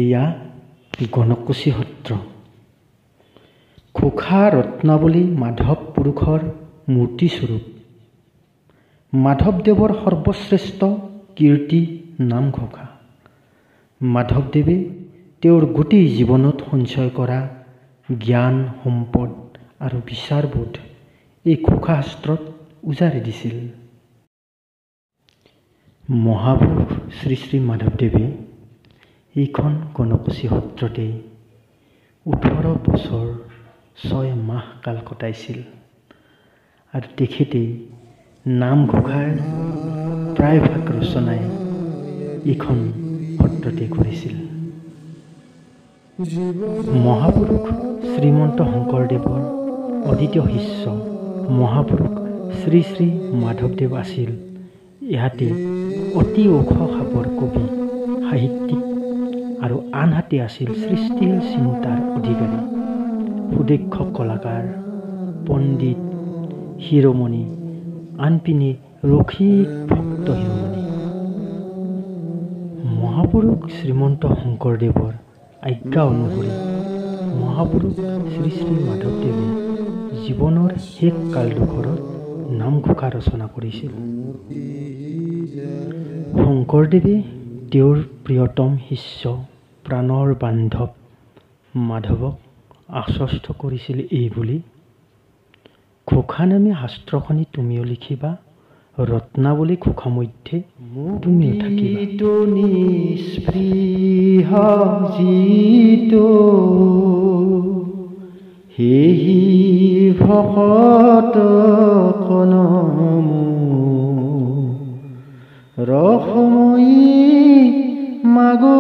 এয়া গণকুশী সত্ৰ। ঘোষা ৰত্নাৱলী মাধৱ পুৰুষৰ মূৰ্তিস্বৰূপ। মাধৱদেৱৰ সৰ্বশ্ৰেষ্ঠ কীৰ্তি নামঘোষা। মাধৱদেৱে তেওঁৰ গোটেই জীৱনত সঞ্চয় কৰা জ্ঞান, সম্পদ আৰু বিচাৰবোধ এই ঘোষাশাস্ত্ৰত উজাৰি দিছিল। মহাপুৰুষ শ্ৰী শ্ৰী মাধৱদেৱে এইখন গণকুশী সত্ৰতেই 18 বছৰ 6 মাহ কাল কটাইছিল আৰু তেখেতেই নামঘোষাৰ প্ৰায়ভাগ ৰচনাই এইখন সত্ৰতে কৰিছিল। মহাপুৰুষ শ্ৰীমন্ত শংকৰদেৱৰ অদ্বিতীয় শিষ্য মহাপুৰুষ শ্ৰী শ্ৰী মাধৱদেৱ আছিল ইহাতে অতি ওখ খাপৰ কবি, সাহিত্যিক আৰু আনহাতে আছিল সৃষ্টিশীল চিন্তাৰ অধিকাৰী, সুদক্ষ কলাকাৰ, পণ্ডিত, শিৰোমণি, আনপিনে ৰসিক ভক্ত শিৰোমণি। মহাপুৰুষ শ্ৰীমন্ত শংকৰদেৱৰ আজ্ঞা অনুসৰি মহাপুৰুষ শ্ৰী শ্ৰী মাধৱদেৱে জীৱনৰ শেষ কালডোখৰত নামঘোষা ৰচনা কৰিছিল। শংকৰদেৱে তেওঁৰ প্ৰিয়তম শিষ্য প্ৰাণৰ বান্ধৱ মাধৱক আশ্বস্ত কৰিছিল এইবুলি, ঘোষা নামে শাস্ত্ৰখনি তুমিও লিখিবা, ৰত্নাৱলী ঘোষা মধ্যে তুমিও থাকিবা। হেহি ভকত ৰসময়ী মাগো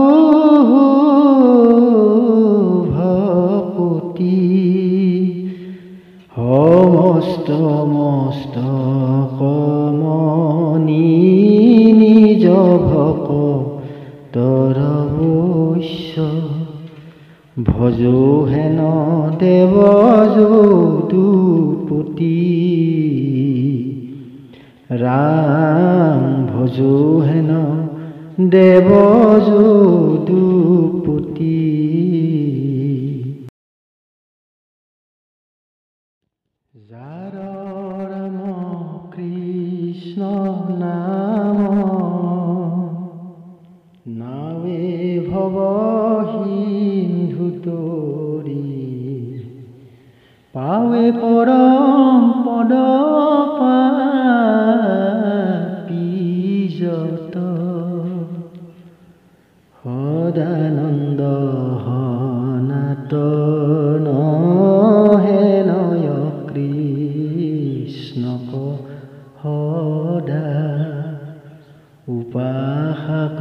ভকতি সমস্ত মস্ত কমনি নিজ ভকতৰ বৈশ্য ভজো হেন দেৱ যদুপতি ৰাম ভজো হেন দেৱ যদুপতি। যাৰ ৰাম কৃষ্ণ নাম নাৱে ভৱ সিন্ধু তৰি পাৱে পৰম পদ পাপীযত সদানন্দ সনাতন হেনয় কৃষ্ণক সদা উপাসক